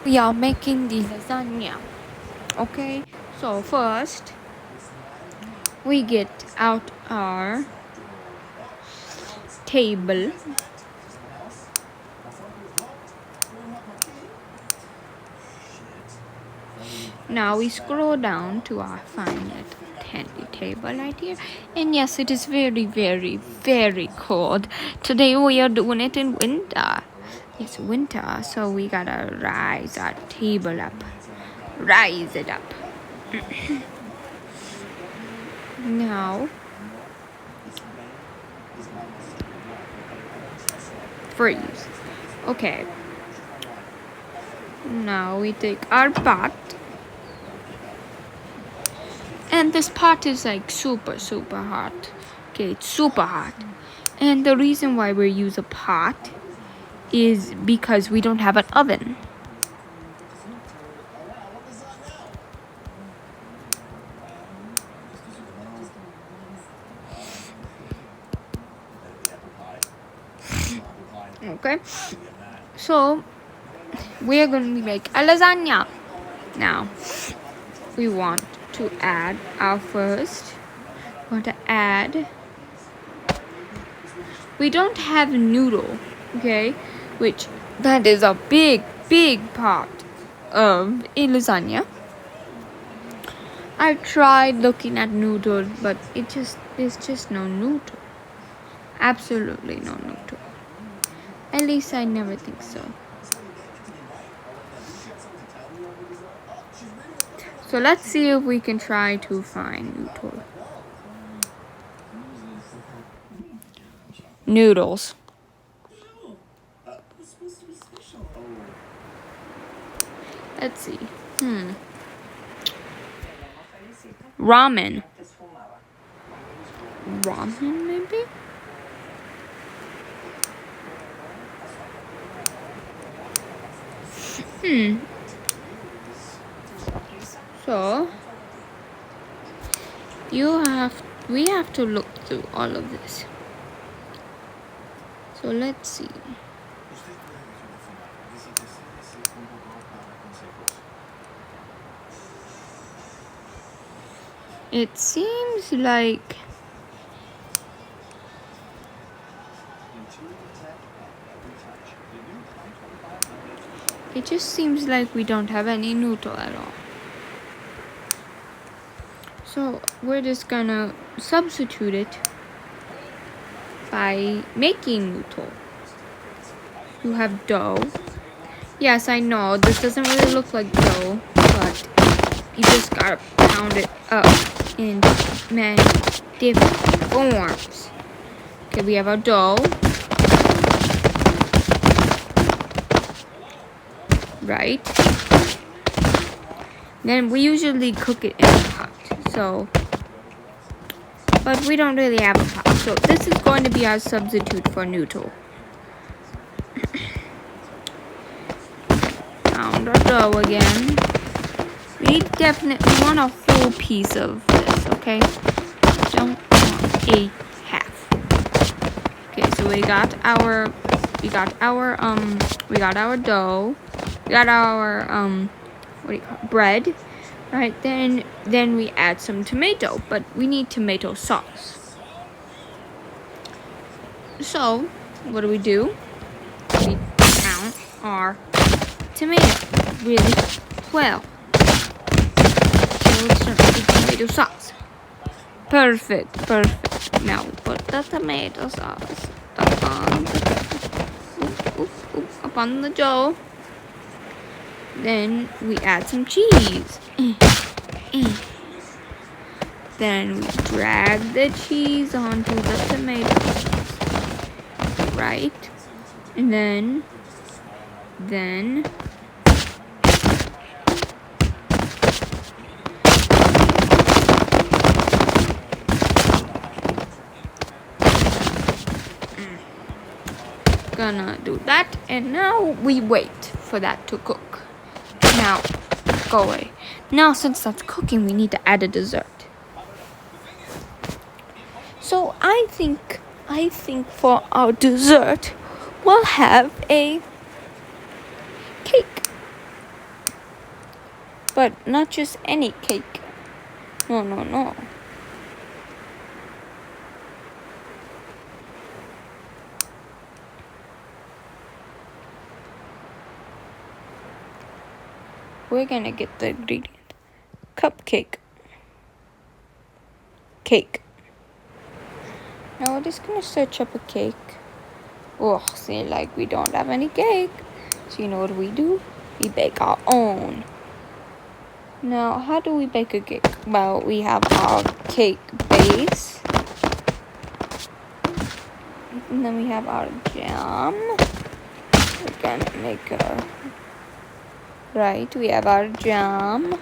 we are making the lasagna. Okay, so first we get out our table. Now we scroll down to our fine little handy table right here. And yes, it is very, very, very cold. Today we are doing it in winter. It's winter, so we gotta rise our table up. Rise it up. Now, freeze. Okay. Now we take our pot. And this pot is like super, super hot. Okay, it's super hot. And the reason why we use a pot is because we don't have an oven. Okay, so we're going to make a lasagna. Now, we want to add our first. We don't have noodle, okay, which that is a big, big part of a lasagna. I tried looking at noodle, but there's just no noodle. Absolutely no noodle. At least I never think so. So let's see if we can try to find noodle. Noodles. Let's see. Ramen. Ramen, maybe? So, we have to look through all of this. So let's see. It seems like we don't have any noodle at all. So we're just gonna substitute it by making noodle. You have dough. Yes, I know this doesn't really look like dough, but you just gotta pound it up in many different forms. Okay, we have our dough. Right? Then we usually cook it in a pot. So, but we don't really have a pot. So this is going to be our substitute for noodle. Pound our dough again. We definitely want a whole piece of this, okay? Don't want a half. Okay, so we got our dough. We got our bread. Right, then we add some tomato, but we need tomato sauce. So, what do? We count our tomato really well. So let's start with the tomato sauce. Perfect. Now we put the tomato sauce upon the dough. Then we add some cheese. Then we drag the cheese onto the tomato sauce. Right? And then gonna do that, and now we wait for that to cook. Now, go away. Now, since that's cooking, we need to add a dessert. So I think for our dessert, we'll have a cake. But not just any cake. No. We're gonna get the ingredient. Cupcake. Cake. Now we're just gonna search up a cake. Oh, see, like we don't have any cake. So you know what we do? We bake our own. Now, how do we bake a cake? Well, we have our cake base. And then we have our jam. We're gonna make a... Right, we have our jam.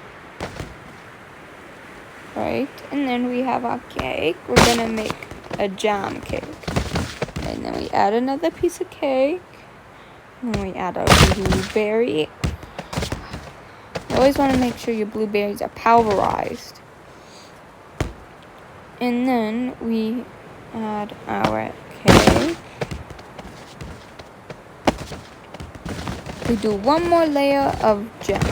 Right, and then we have our cake. We're gonna make a jam cake. And then we add another piece of cake. And then we add our blueberry. You always want to make sure your blueberries are pulverized. And then we add our cake. We do one more layer of jam.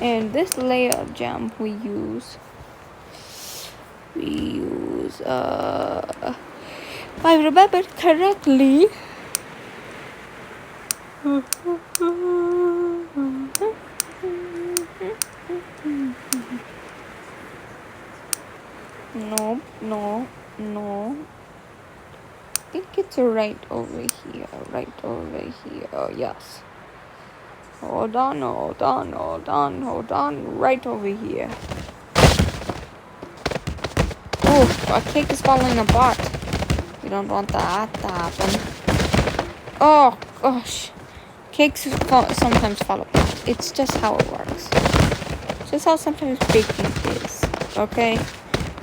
And this layer of jam we use, if I remember correctly, no. I think it's right over here. Yes. Hold on. Right over here. Oh, our cake is falling apart. We don't want that to happen. Oh, gosh. Cakes sometimes fall apart. It's just how it works. It's just how sometimes baking is. Okay?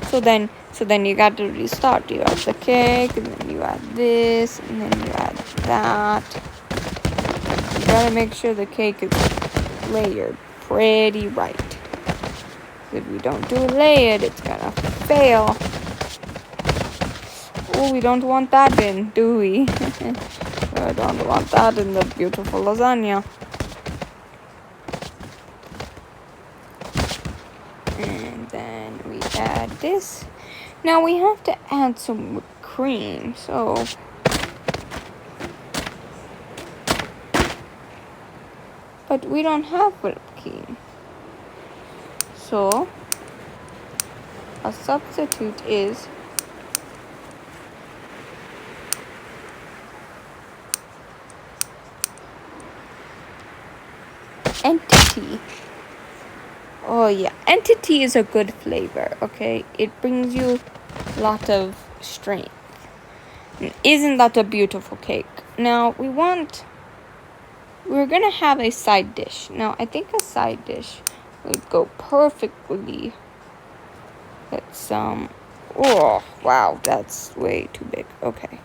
So then you got to restart. You add the cake, and then you add this, and then you add that. You gotta make sure the cake is layered pretty right. If we don't do it layered, it's gonna fail. Oh, we don't want that in, do we? We don't want that in the beautiful lasagna. And then we add this. Now we have to add some whipped cream, so... But we don't have whipped cream. So, a substitute is entity. Oh yeah, entity is a good flavor, okay? It brings you a lot of strength. Isn't that a beautiful cake? Now, we're gonna have a side dish. Now, I think a side dish would go perfectly with some... Oh, wow, that's way too big. Okay.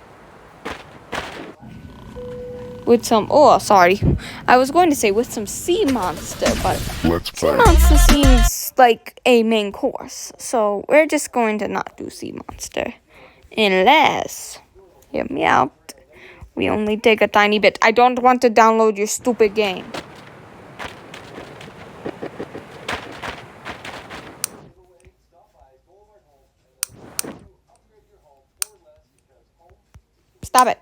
With some... Oh, sorry. I was going to say with some sea monster, but sea monster seems like a main course. So, we're just going to not do sea monster. Unless... Hear me out. We only take a tiny bit. I don't want to download your stupid game. Stop it.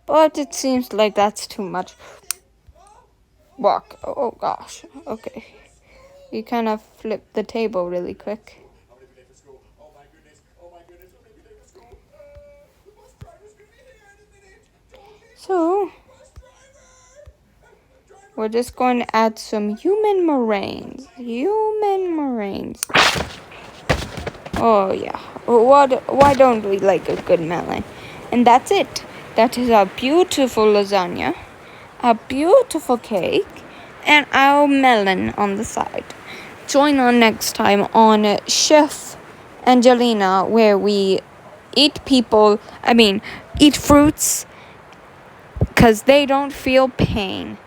But it seems like that's too much work. Oh gosh. Okay. We kind of flipped the table really quick. So, we're just going to add some human meringues. Oh yeah. Why don't we like a good melon? And that's it. That is our beautiful lasagna, a beautiful cake, and our melon on the side. Join on next time on Chef Angelina, where we eat fruits because they don't feel pain.